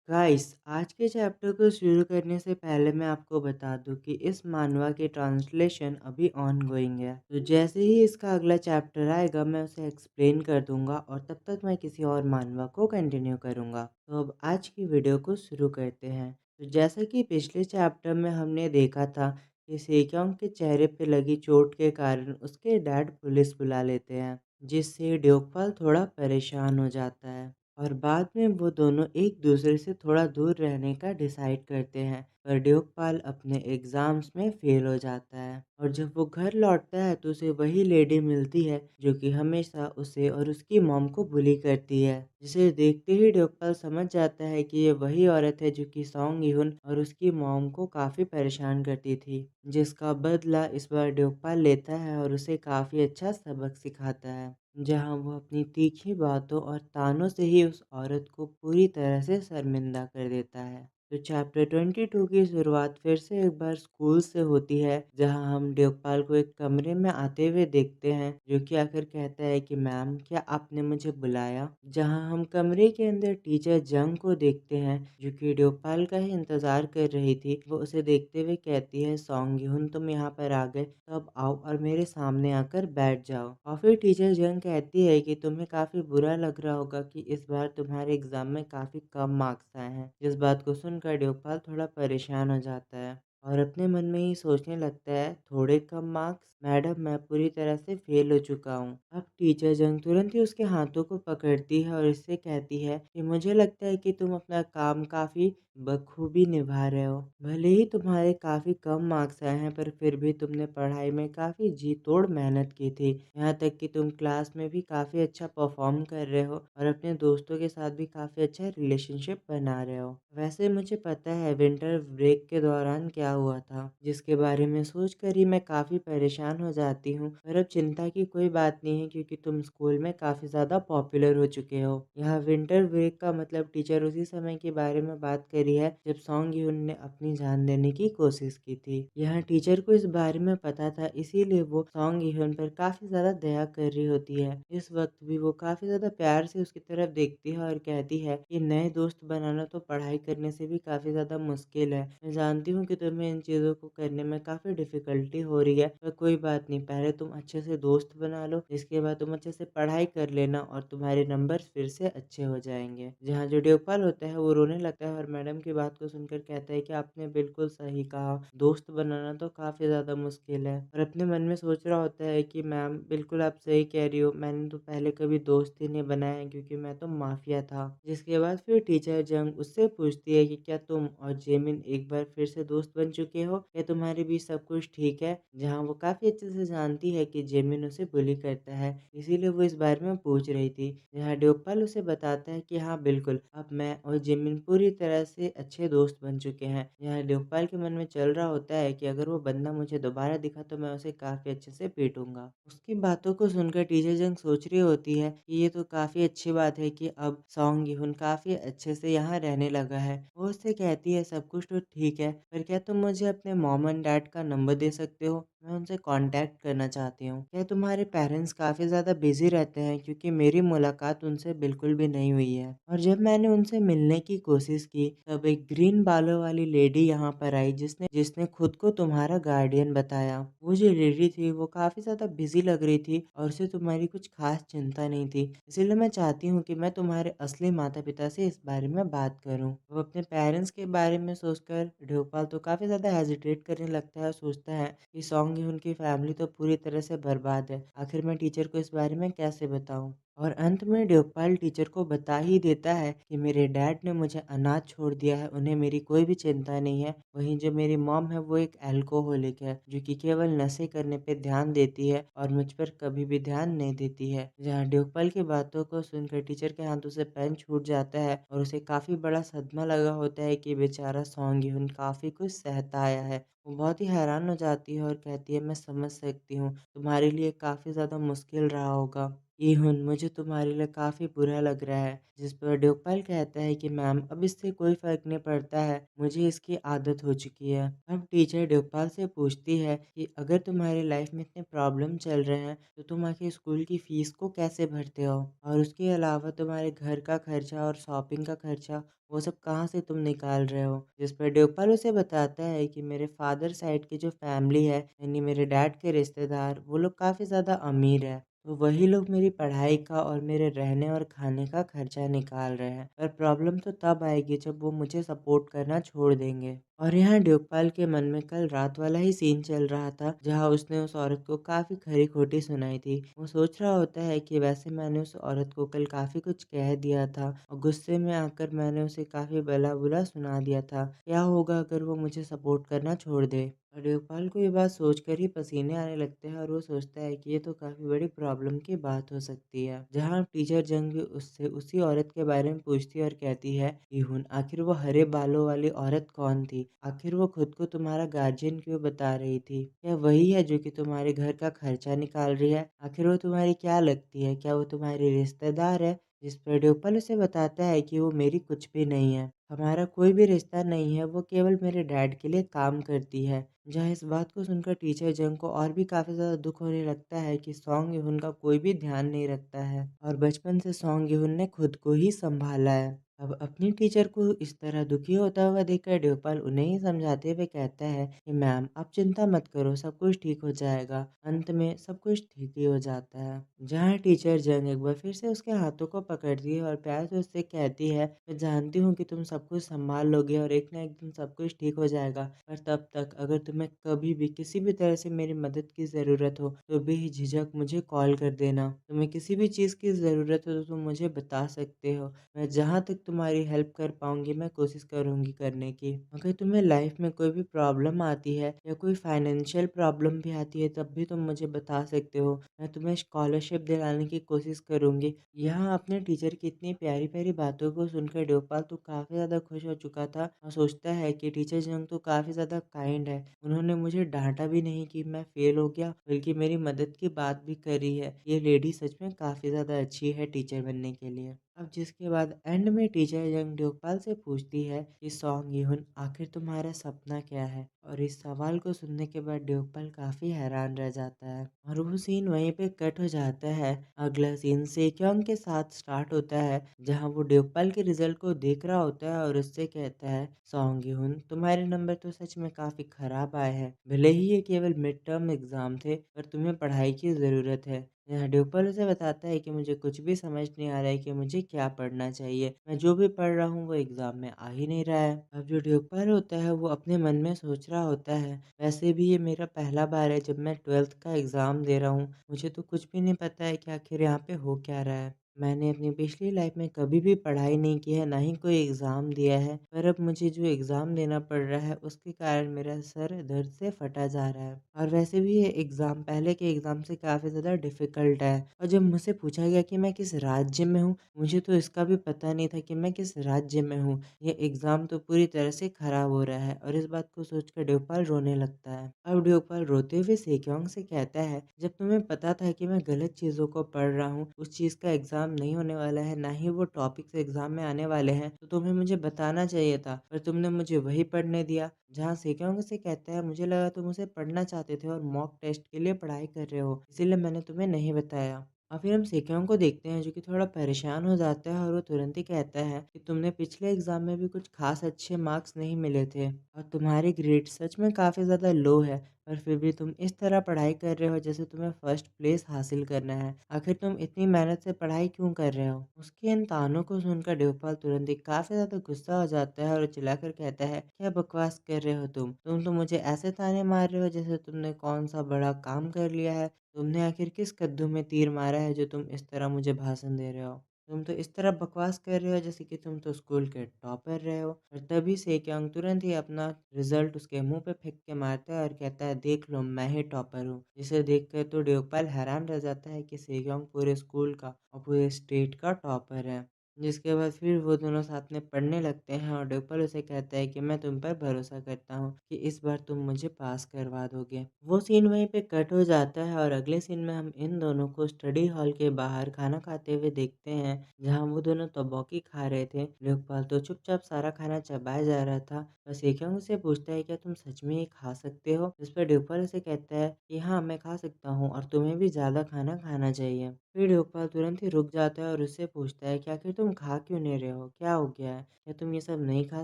Guys आज के chapter को शुरू करने से पहले मैं आपको बता दूं कि इस मानवा की ट्रांसलेशन अभी ऑन गोइंग है। तो जैसे ही इसका अगला चैप्टर आएगा मैं उसे एक्सप्लेन कर दूंगा और तब तक मैं किसी और मानवा को कंटिन्यू करूंगा। तो अब आज की वीडियो को शुरू करते हैं। तो जैसा कि पिछले चैप्टर में हमने देखा था कि सेक्योंग के चेहरे पे लगी चोट के कारण उसके डैड पुलिस बुला लेते हैं, जिससे ड्योकपाल थोड़ा परेशान हो जाता है और बाद में वो दोनों एक दूसरे से थोड़ा दूर रहने का डिसाइड करते हैं। पर ड्यूकपाल अपने एग्जाम्स में फेल हो जाता है और जब वो घर लौटता है तो उसे वही लेडी मिलती है जो कि हमेशा उसे और उसकी मॉम को बुली करती है, जिसे देखते ही ड्यूकपाल समझ जाता है कि ये वही औरत है जो कि सॉन्ग यून और उसकी मॉम को काफी परेशान करती थी, जिसका बदला इस बार ड्यूकपाल लेता है और उसे काफी अच्छा सबक सिखाता है, जहां वो अपनी तीखी बातों और तानों से ही उस औरत को पूरी तरह से शर्मिंदा कर देता है। तो चैप्टर 22 की शुरुआत फिर से एक बार स्कूल से होती है, जहां हम देवपाल को एक कमरे में आते हुए देखते हैं, जो कि आकर कहता है कि मैम क्या आपने मुझे बुलाया। जहां हम कमरे के अंदर टीचर जंग को देखते हैं, जो कि देवपाल का ही इंतजार कर रही थी। वो उसे देखते हुए कहती है, सॉन्ग यून तुम यहाँ पर आ गए तो अब आओ और मेरे सामने आकर बैठ जाओ। और फिर टीचर जंग कहती है कि तुम्हें काफी बुरा लग रहा होगा कि इस बार तुम्हारे एग्जाम में काफी कम मार्क्स आए हैं। जिस बात को सुनकर देवपाल थोड़ा परेशान हो जाता है और अपने मन में ही सोचने लगता है, थोड़े कम मार्क्स मैडम, मैं पूरी तरह से फेल हो चुका हूँ। अब टीचर जंग तुरंत ही उसके हाथों को पकड़ती है और इससे कहती है कि मुझे लगता है कि तुम अपना काम काफी बखूबी निभा रहे हो। भले ही तुम्हारे काफी कम मार्क्स आए हैं, पर फिर भी तुमने पढ़ाई में काफी जी तोड़ मेहनत की थी। यहाँ तक कि तुम क्लास में भी काफी अच्छा परफॉर्म कर रहे हो और अपने दोस्तों के साथ भी काफी अच्छा रिलेशनशिप बना रहे हो। वैसे मुझे पता है विंटर ब्रेक के दौरान क्या हुआ था, जिसके बारे में सोचकर ही मैं काफी परेशान हो जाती हूँ, पर अब चिंता की कोई बात नहीं है क्योंकि तुम स्कूल में काफी ज्यादा पॉपुलर हो चुके हो। यहाँ विंटर ब्रेक का मतलब टीचर उसी समय के बारे में बात करी है जब सॉन्ग यून ने अपनी जान देने की कोशिश की थी। यहाँ टीचर को इस बारे में पता था, इसीलिए वो सॉन्ग यून पर काफी ज्यादा दया कर रही होती है। इस वक्त भी वो काफी ज्यादा प्यार से उसकी तरफ देखती है और कहती है कि नए दोस्त बनाना तो पढ़ाई करने से भी काफी ज्यादा मुश्किल है। मैं जानती हूँ कि तुम्हें इन चीजों को करने में काफी डिफिकल्टी हो रही है, पर कोई बात नहीं, पहले तुम अच्छे से दोस्त बना लो, इसके बाद तुम अच्छे से पढ़ाई कर लेना और तुम्हारे नंबर फिर से अच्छे हो जाएंगे। जहाँ जो देवपाल होता है वो रोने लगता है और मैडम की बात को सुनकर कहता है कि आपने बिल्कुल सही कहा, दोस्त बनाना तो काफी ज्यादा मुश्किल है। और अपने मन में सोच रहा होता है कि मैम बिल्कुल आप सही कह रही हो, मैंने तो पहले कभी दोस्त ही नहीं बनाया है क्योंकि मैं तो माफिया था। जिसके बाद फिर टीचर जंग उससे पूछती है कि क्या तुम और जेमिन एक बार फिर से दोस्त बन चुके हो, या तुम्हारे बीच सब कुछ ठीक है। जहाँ वो काफी अच्छे से जानती है कि जेमिन उसे बुली करता है, इसीलिए वो इस बारे में पूछ रही थी। जहाँ ड्योकपाल उसे बताता है कि हाँ बिल्कुल, अब मैं और जिमिन पूरी तरह से अच्छे दोस्त बन चुके हैं। यहाँ ड्योकपाल के मन में चल रहा होता है कि अगर वो बंदा मुझे दोबारा दिखा तो मैं उसे काफी अच्छे से पीटूंगा। उसकी बातों को सुनकर टीचर जंग सोच रही होती है कि ये तो काफी अच्छी बात है कि अब सॉन्ग यून काफी अच्छे से यहाँ रहने लगा है। वो उससे कहती है सब कुछ तो ठीक है, पर क्या तुम मुझे अपने मॉम एंड डैड का नंबर दे सकते हो, मैं उनसे कांटेक्ट करना चाहती हूँ। क्या तुम्हारे पेरेंट्स काफ़ी ज़्यादा बिजी रहते हैं, क्योंकि मेरी मुलाकात उनसे बिल्कुल भी नहीं हुई है। और जब मैंने उनसे मिलने की कोशिश की तब एक ग्रीन बालों वाली लेडी यहाँ पर आई, जिसने जिसने खुद को तुम्हारा गार्डियन बताया। वो जो लेडी थी वो काफ़ी ज़्यादा बिजी लग रही थी और उसे तुम्हारी कुछ खास चिंता नहीं थी, इसीलिए मैं चाहती हूँ कि मैं तुम्हारे असली माता पिता से इस बारे में बात करूँ। वो अपने पेरेंट्स के बारे में सोचकर ढोपाल तो काफ़ी ज़्यादा हेजिटेट करने लगता है और सोचता है कि सॉन्ग यून की फैमिली तो पूरी तरह से बर्बाद है, आखिर मैं टीचर को इस बारे में कैसे बताऊं। और अंत में देवपाल टीचर को बता ही देता है कि मेरे डैड ने मुझे अनाथ छोड़ दिया है, उन्हें मेरी कोई भी चिंता नहीं है। वहीं जो मेरी मॉम है वो एक अल्कोहलिक है, जो कि केवल नशे करने पे ध्यान देती है और मुझ पर कभी भी ध्यान नहीं देती है। जहाँ देवपाल की बातों को सुनकर टीचर के हाथों से पेन छूट जाता है और उसे काफी बड़ा सदमा लगा होता है कि बेचारा सॉन्ग यून काफी कुछ सहता आया है। वो बहुत ही हैरान हो जाती है और कहती है, मैं समझ सकती हूँ, तुम्हारे लिए काफ़ी ज़्यादा मुश्किल रहा होगा इहुन, मुझे तुम्हारे लिए काफ़ी बुरा लग रहा है। जिस पर ड्योकपाल कहता है कि मैम अब इससे कोई फ़र्क नहीं पड़ता है, मुझे इसकी आदत हो चुकी है। अब टीचर ड्योकपाल से पूछती है कि अगर तुम्हारी लाइफ़ में इतने प्रॉब्लम चल रहे हैं, तो तुम आखिर स्कूल की फ़ीस को कैसे भरते हो? और उसके अलावा तुम्हारे घर का खर्चा और शॉपिंग का खर्चा, वो सब कहाँ से तुम निकाल रहे हो? जिस पर ड्योकपाल उसे बताता है कि मेरे फ़ादर साइड की जो फ़ैमिली है, यानी मेरे डैड के रिश्तेदार, वो लोग काफ़ी ज़्यादा अमीर हैं। तो वही लोग मेरी पढ़ाई का और मेरे रहने और खाने का खर्चा निकाल रहे हैं। पर प्रॉब्लम तो तब आएगी जब वो मुझे सपोर्ट करना छोड़ देंगे। और यहाँ ड्यूकपाल के मन में कल रात वाला ही सीन चल रहा था, जहाँ उसने उस औरत को काफ़ी खरी-खोटी सुनाई थी। वो सोच रहा होता है कि वैसे मैंने उस औरत को कल काफ़ी कुछ कह दिया था और गुस्से में आकर मैंने उसे काफ़ी भला-बुरा सुना दिया था। क्या होगा अगर वो मुझे सपोर्ट करना छोड़ दे? और देवपाल को ये बात सोचकर ही पसीने आने लगते हैं और वो सोचता है कि ये तो काफ़ी बड़ी प्रॉब्लम की बात हो सकती है। जहाँ टीचर जंग भी उससे उसी औरत के बारे में पूछती है और कहती है, इहुन, आखिर वो हरे बालों वाली औरत कौन थी? आखिर वो खुद को तुम्हारा गार्जियन क्यों बता रही थी? क्या वही है जो कि तुम्हारे घर का खर्चा निकाल रही है? आखिर वो तुम्हारी क्या लगती है? क्या वो तुम्हारी रिश्तेदार है? जिस पर ड्यूपल उसे बताता है कि वो मेरी कुछ भी नहीं है। हमारा कोई भी रिश्ता नहीं है, वो केवल मेरे डैड के लिए काम करती है। जहाँ इस बात को सुनकर टीचर जंग को और भी काफ़ी ज़्यादा दुःख होने लगता है कि सॉन्ग यून का कोई भी ध्यान नहीं रखता है और बचपन से सॉन्ग यून ने खुद को ही सँभाला है। अब अपनी टीचर को इस तरह दुखी होता हुआ देखकर देवपाल उन्हें ही समझाते हुए कहता है कि मैम आप चिंता मत करो, सब कुछ ठीक हो जाएगा। अंत में सब कुछ ठीक ही हो जाता है। जहाँ टीचर जंग एक बार फिर से उसके हाथों को पकड़ती है और प्यार से उससे कहती है, मैं जानती हूँ कि तुम सब कुछ सँभाल लोगे और एक ना एक दिन सब कुछ ठीक हो जाएगा। पर तब तक अगर तुम्हें कभी भी किसी भी तरह से मेरी मदद की ज़रूरत हो, तो बेझिझक मुझे कॉल कर देना। तुम्हें किसी भी चीज़ की ज़रूरत हो तो तुम मुझे बता सकते हो। मैं जहाँ तक तुम्हारी हेल्प कर पाऊँगी मैं कोशिश करूँगी करने की। अगर तुम्हें लाइफ़ में कोई भी प्रॉब्लम आती है या कोई फाइनेंशियल प्रॉब्लम भी आती है तब भी तुम मुझे बता सकते हो। मैं तुम्हें स्कॉलरशिप दिलाने की कोशिश करूँगी। यहाँ अपने टीचर की इतनी प्यारी-प्यारी बातों को सुनकर देवपाल तो काफ़ी ज़्यादा खुश हो चुका था और सोचता है कि टीचर जंग तो काफ़ी ज़्यादा काइंड है। उन्होंने मुझे डाँटा भी नहीं कि मैं फ़ेल हो गया, बल्कि मेरी मदद की बात भी करी है। ये लेडी सच में काफ़ी ज़्यादा अच्छी है टीचर बनने के लिए। अब जिसके बाद एंड में टीचर जंग देवपाल से पूछती है कि सॉन्ग यून, आखिर तुम्हारा सपना क्या है? और इस सवाल को सुनने के बाद देवपाल काफ़ी हैरान रह जाता है और वो सीन वहीं पे कट हो जाता है। अगला सीन सेक्योंग के साथ स्टार्ट होता है, जहाँ वो देवपाल के रिजल्ट को देख रहा होता है और उससे कहता है, सॉन्ग यून, तुम्हारे नंबर तो सच में काफ़ी खराब आए हैं। भले ही ये केवल मिड टर्म एग्ज़ाम थे, पर तुम्हें पढ़ाई की ज़रूरत है। यहाँ ड्यूपल उसे बताता है कि मुझे कुछ भी समझ नहीं आ रहा है कि मुझे क्या पढ़ना चाहिए। मैं जो भी पढ़ रहा हूँ वो एग्ज़ाम में आ ही नहीं रहा है। अब जो ड्यूपल होता है वो अपने मन में सोच रहा होता है, वैसे भी ये मेरा पहला बार है जब मैं 12th का एग्ज़ाम दे रहा हूँ। मुझे तो कुछ भी नहीं पता है कि आखिर यहाँ पे हो क्या रहा है। मैंने अपनी पिछली लाइफ में कभी भी पढ़ाई नहीं की है, ना ही कोई एग्ज़ाम दिया है। पर अब मुझे जो एग्ज़ाम देना पड़ रहा है उसके कारण मेरा सर दर्द से फटा जा रहा है। और वैसे भी ये एग्ज़ाम पहले के एग्ज़ाम से काफ़ी ज़्यादा डिफ़िकल्ट है। और जब मुझसे पूछा गया कि मैं किस राज्य में हूँ, मुझे तो इसका भी पता नहीं था कि मैं किस राज्य में हूँ। ये एग्ज़ाम तो पूरी तरह से ख़राब हो रहा है और इस बात को सोचकर ड्योपाल रोने लगता है। अब ड्योपाल रोते हुए सेक्योंग से कहता है, जब तुम्हें पता था कि मैं गलत चीज़ों को पढ़ रहा हूँ, उस चीज़ का एग्ज़ाम नहीं होने वाला है, ना ही वो टॉपिक्स एग्ज़ाम में आने वाले हैं, तो तुम्हें मुझे बताना चाहिए था, पर तुमने मुझे वही पढ़ने दिया। जहाँ सेक्योंग से कहता है, मुझे लगा तुम उसे पढ़ना चाहते थे और मॉक टेस्ट के लिए पढ़ाई कर रहे हो, इसीलिए मैंने तुम्हें नहीं बताया। और फिर हम सेक्योंग को देखते हैं जो कि थोड़ा परेशान हो जाता है और वो तुरंत ही कहता है कि तुमने पिछले एग्ज़ाम में भी कुछ ख़ास अच्छे मार्क्स नहीं मिले थे और तुम्हारे ग्रेड सच में काफ़ी ज़्यादा लो है, पर फिर भी तुम इस तरह पढ़ाई कर रहे हो जैसे तुम्हें फर्स्ट प्लेस हासिल करना है। आखिर तुम इतनी मेहनत से पढ़ाई क्यों कर रहे हो? उसके इन तानों को सुनकर देवपाल तुरंत ही काफ़ी ज़्यादा गुस्सा हो जाता है और चिल्लाकर कहता है, क्या बकवास कर रहे हो तुम? तुम तो मुझे ऐसे ताने मार रहे हो जैसे तुमने कौन सा बड़ा काम कर लिया है। तुमने आखिर किस कद्दू में तीर मारा है जो तुम इस तरह मुझे भाषण दे रहे हो? तुम तो इस तरह बकवास कर रहे हो जैसे कि तुम तो स्कूल के टॉपर रहे हो। और तभी सेक्योंग तुरंत ही अपना रिजल्ट उसके मुंह पे फेंक के मारता है और कहता है, देख लो मैं ही टॉपर हूँ। जिसे देखकर तो देवपाल हैरान रह जाता है कि सेक्योंग पूरे स्कूल का और पूरे स्टेट का टॉपर है। जिसके बाद फिर वो दोनों साथ में पढ़ने लगते हैं और ड्यूपल उसे कहता है कि मैं तुम पर भरोसा करता हूँ कि इस बार तुम मुझे पास करवा दोगे। वो सीन वहीं पे कट हो जाता है और अगले सीन में हम इन दोनों को स्टडी हॉल के बाहर खाना खाते हुए देखते हैं, जहाँ वो दोनों तबौकी खा रहे थे। ड्यूपल तो चुपचाप सारा खाना चबाया जा रहा था। और सेक्योंग से पूछता है क्या तुम सच में ये खा सकते हो? जिस पर ड्यूपल उसे कहता है कि हाँ मैं खा सकता हूँ और तुम्हें भी ज़्यादा खाना खाना चाहिए। फिर ड्यूपल तुरंत ही रुक जाता है और उससे पूछता है कि आखिर तुम खा क्यों नहीं रहे हो? क्या हो गया है? क्या तुम ये सब नहीं खा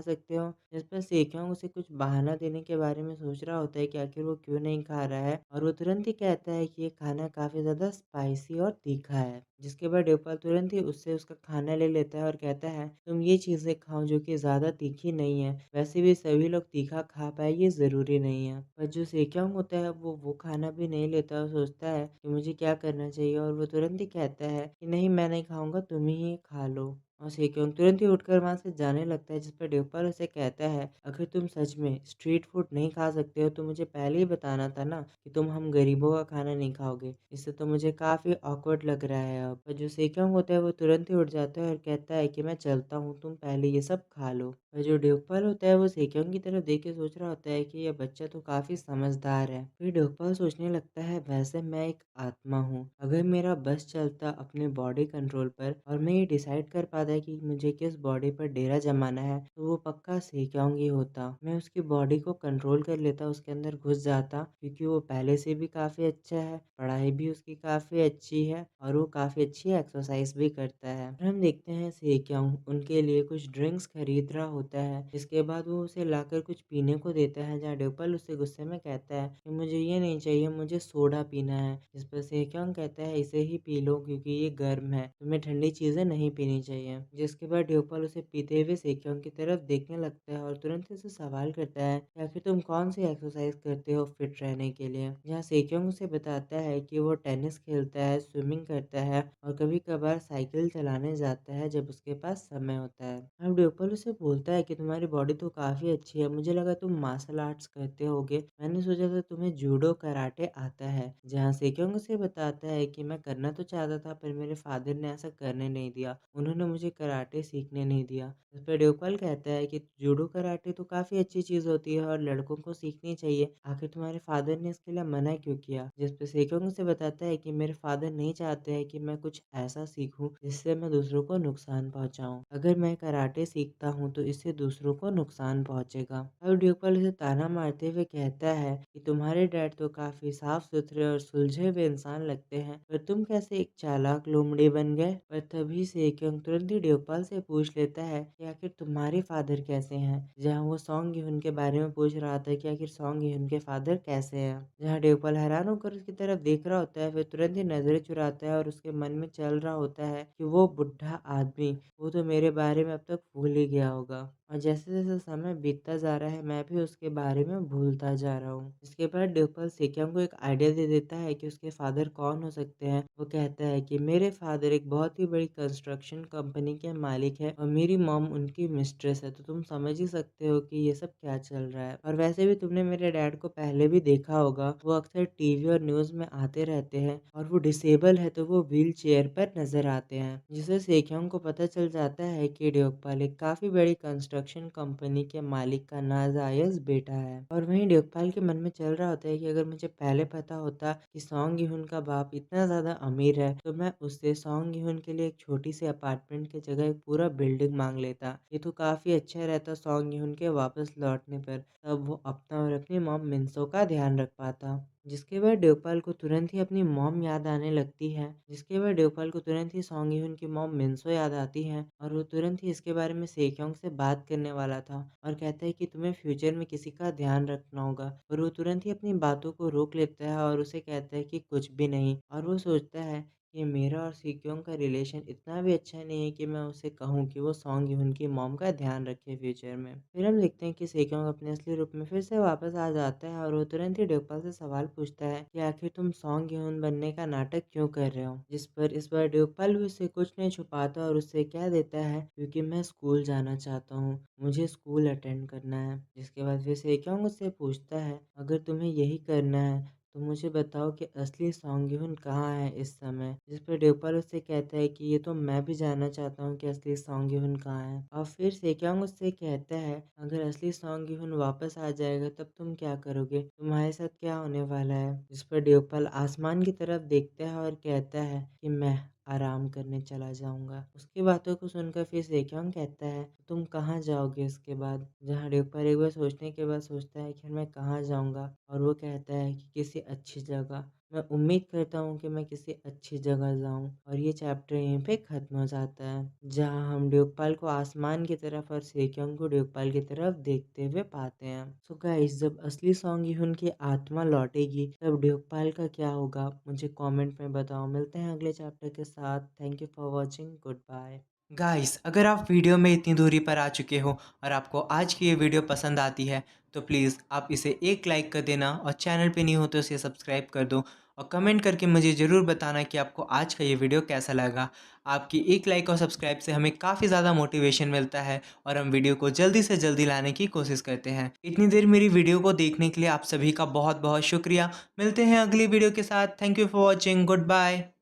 सकते हो? जिस पर सेक्योंग उसे कुछ बहाना देने के बारे में सोच रहा होता है कि आखिर वो क्यों नहीं खा रहा है, और वो तुरंत ही कहता है कि ये खाना काफ़ी ज़्यादा स्पाइसी और तीखा है। जिसके बाद ड्यूपल तुरंत ही उससे उसका खाना ले लेता है और कहता है तुम ये चीज़ें खाओ जो कि ज़्यादा तीखी नहीं है। वैसे भी सभी लोग तीखा खा पाए ये ज़रूरी नहीं है। पर जो सेक्योंग होता है वो खाना भी नहीं लेता और सोचता है कि मुझे क्या करना चाहिए, और वो तुरंत ही कहता है कि नहीं मैं नहीं खाऊँगा, तुम ही खा लो। और सेक्योंग तुरंत ही उठकर वहाँ से जाने लगता है, जिस पर ड्यूपल उसे कहता है अगर तुम सच में स्ट्रीट फूड नहीं खा सकते हो तो मुझे पहले ही बताना था ना कि तुम हम गरीबों का खाना नहीं खाओगे। इससे तो मुझे काफ़ी ऑकवर्ड लग रहा है अब। पर जो सेक्योंग होता है वो तुरंत ही उठ जाता है और कहता है कि मैं चलता हूँ, तुम पहले ये सब खा लो। और जो ड्यूपल होता है वो सेक्योंग की तरफ देख के सोच रहा होता है कि यह बच्चा तो काफ़ी समझदार है। फिर ड्यूपल सोचने लगता है वैसे मैं एक आत्मा हूँ, अगर मेरा बस चलता अपने बॉडी कंट्रोल पर और मैं ये डिसाइड कर पाता कि मुझे किस बॉडी पर डेरा जमाना है, तो वो पक्का सेक्योंग ही होता। मैं उसकी बॉडी को कंट्रोल कर लेता, उसके अंदर घुस जाता, क्योंकि वो पहले से भी काफ़ी अच्छा है, पढ़ाई भी उसकी काफ़ी अच्छी है और वो काफ़ी अच्छी एक्सरसाइज भी करता है। और हम देखते हैं सेक्योंग उनके लिए कुछ ड्रिंक्स खरीद रहा होता है। इसके बाद वो उसे लाकर कुछ पीने को देता है, जहाँ ड्यूपल उससे गुस्से में कहता है कि मुझे ये नहीं चाहिए, मुझे सोडा पीना है। जिस पर सेक्योंग कहता है इसे ही पी लो क्योंकि ये गर्म है, तुम्हें ठंडी चीजें नहीं पीनी चाहिए। जिसके बाद ड्यूपल उसे पीते हुए सेक्योंग की तरफ देखने लगता है और तुरंत से सवाल करता है कि आखिर तुम कौन सी एक्सरसाइज करते हो फिट रहने के लिए। जहाँ सेक्योंग उसे बताता है कि वो टेनिस खेलता है, स्विमिंग करता है और कभी कभार साइकिल चलाने जाता है जब उसके पास समय होता है। अब ड्यूपल उसे बोलता है कि तुम्हारी बॉडी तो काफी अच्छी है, मुझे लगा तुम मार्शल आर्ट्स करते होगे, मैंने सोचा था तुम्हें जूडो कराटे आता है। जहाँ सेक्योंग उसे बताता है कि मैं करना तो चाहता था पर मेरे फादर ने ऐसा करने नहीं दिया, उन्होंने मुझे कराटे सीखने नहीं दिया। इस पर ड्यूपल कहता है कि जूडो कराटे तो काफी अच्छी चीज होती है और लड़कों को सीखनी चाहिए, आखिर तुम्हारे फादर ने इसके लिए मना क्यों किया। जिस पर सेक्योंग उसे बताता है कि मेरे फादर नहीं चाहते हैं कि मैं कुछ ऐसा सीखूं जिससे मैं दूसरों को नुकसान पहुंचाऊं। अगर मैं कराटे सीखता हूं तो इससे दूसरों को नुकसान पहुंचेगा। अब ड्यूपल उसे ताना मारते हुए कहता है कि तुम्हारे डैड तो काफी साफ सुथरे और सुलझे हुए इंसान लगते हैं, पर तुम कैसे एक चालाक लोमड़ी बन गए। पर तभी सेक्योंग तुरंत ही ड्यूपल से पूछ लेता है कि आखिर तुम्हारे फादर कैसे हैं। जहाँ वो सॉन्ग यून के बारे में पूछ रहा था कि आखिर सॉन्ग यून के फादर कैसे हैं। जहाँ ड्यूपल हैरान होकर उसकी तरफ देख रहा होता है, फिर तुरंत ही नजरें चुराता है और उसके मन में चल रहा होता है कि वो बुढ़ा आदमी, वो तो मेरे बारे में अब तक भूल ही गया होगा। और जैसे-जैसे समय बीतता जा रहा है, मैं भी उसके बारे में भूलता जा रहा हूँ। इसके बाद ड्यूपल सेक्योंग को एक आइडिया दे देता है कि उसके फादर कौन हो सकते हैं। वो कहता है कि मेरे फादर एक बहुत ही बड़ी कंस्ट्रक्शन कंपनी के मालिक है और मेरी मॉम उनकी मिस्ट्रेस है, तो तुम समझ ही सकते हो कि ये सब क्या चल रहा है। और वैसे भी तुमने मेरे डैड को पहले भी देखा होगा, वो अक्सर टीवी और न्यूज़ में आते रहते हैं और वो डिसेबल है तो वो व्हील चेयर पर नजर आते हैं। जिससे सेक्योंग को पता चल जाता है कि ड्यूपल एक काफी बड़ी कंस्ट्रक्शन कंपनी के मालिक का नाजायज बेटा है। और वहीं ड्यूपल के मन में चल रहा होता है कि अगर मुझे पहले पता होता कि सॉन्ग यून का बाप इतना ज्यादा अमीर है तो मैं उससे सॉन्ग यून के लिए एक छोटी सी अपार्टमेंट की जगह एक पूरा बिल्डिंग मांग लेता। ये तो काफी अच्छा रहता सॉन्ग यून के वापस लौटने पर, तब वो अपना और अपनी मॉम मिन्सो का ध्यान रख पाता। जिसके बाद ड्यूपल को तुरंत ही अपनी मॉम याद आने लगती है। जिसके बाद ड्यूपल को तुरंत ही सॉन्ग यून की मॉम मिन्सो याद आती है और वो तुरंत ही इसके बारे में सेक्योंग से बात करने वाला था और कहता है कि तुम्हें फ्यूचर में किसी का ध्यान रखना होगा, और वो तुरंत ही अपनी बातों को रोक लेता है और उसे कहता है कि कुछ भी नहीं। और वो सोचता है कि मेरा और सेक्योंग का रिलेशन इतना भी अच्छा नहीं है कि मैं उसे कहूँ कि वो सॉन्ग यून की मॉम का ध्यान रखे फ्यूचर में। फिर हम देखते हैं कि सेक्योंग अपने असली रूप में फिर से वापस आ जाता है और वो तुरंत ही ड्यूपल से सवाल पूछता है कि आखिर तुम सॉन्ग यून बनने का नाटक क्यों कर रहे हो। जिस पर इस बार ड्यूपल भी उससे कुछ नहीं छुपाता और उससे कह देता है क्योंकि मैं स्कूल जाना चाहता हूँ, मुझे स्कूल अटेंड करना है। जिसके बाद फिर सेक्योंग उससे पूछता है अगर तुम्हें यही करना है तो मुझे बताओ कि असली सॉन्ग ह्यून कहाँ है इस समय? जिस पर ड्यूपल उससे कहता है कि ये तो मैं भी जानना चाहता हूँ कि असली सॉन्ग ह्यून कहाँ है? और फिर सेक्योंग उससे कहता है, अगर असली सॉन्ग ह्यून वापस आ जाएगा तब तुम क्या करोगे? तुम्हारे साथ क्या होने वाला है? जिस पर ड्यूपल आसमान की तरफ देखता है और कहता है कि मैं आराम करने चला जाऊँगा। उसकी बातों को सुनकर फिर सेक्योंग कहता है, "तो तुम कहाँ जाओगे इसके बाद?" जहाँ ड्यूपर एक बार सोचने के बाद सोचता है कि मैं कहाँ जाऊँगा? और वो कहता है कि किसी अच्छी जगह। मैं उम्मीद करता हूँ कि मैं किसी अच्छी जगह जाऊँ। और ये चैप्टर यहीं पे ख़त्म हो जाता है, जहाँ हम ड्यूकपाल को आसमान की तरफ और सेक्योंग को ड्यूकपाल की तरफ देखते हुए पाते हैं। सो गाइस, जब असली सॉन्ग ह्यून की आत्मा लौटेगी तब ड्यूकपाल का क्या होगा? मुझे कमेंट में बताओ। मिलते हैं अगले चैप्टर के साथ। Thank you for watching. Goodbye. Guys, अगर आप वीडियो में इतनी दूरी पर आ चुके हो और आपको आज की ये वीडियो पसंद आती है तो प्लीज़ आप इसे एक लाइक कर देना और चैनल पे नहीं हो तो इसे सब्सक्राइब कर दो और कमेंट करके मुझे ज़रूर बताना कि आपको आज का ये वीडियो कैसा लगा। आपकी एक लाइक और सब्सक्राइब से हमें काफ़ी ज़्यादा मोटिवेशन मिलता है और हम वीडियो को जल्दी से जल्दी लाने की कोशिश करते हैं। इतनी देर मेरी वीडियो को देखने के लिए आप सभी का बहुत बहुत शुक्रिया। मिलते हैं अगली वीडियो के साथ। Thank you for watching. Good bye.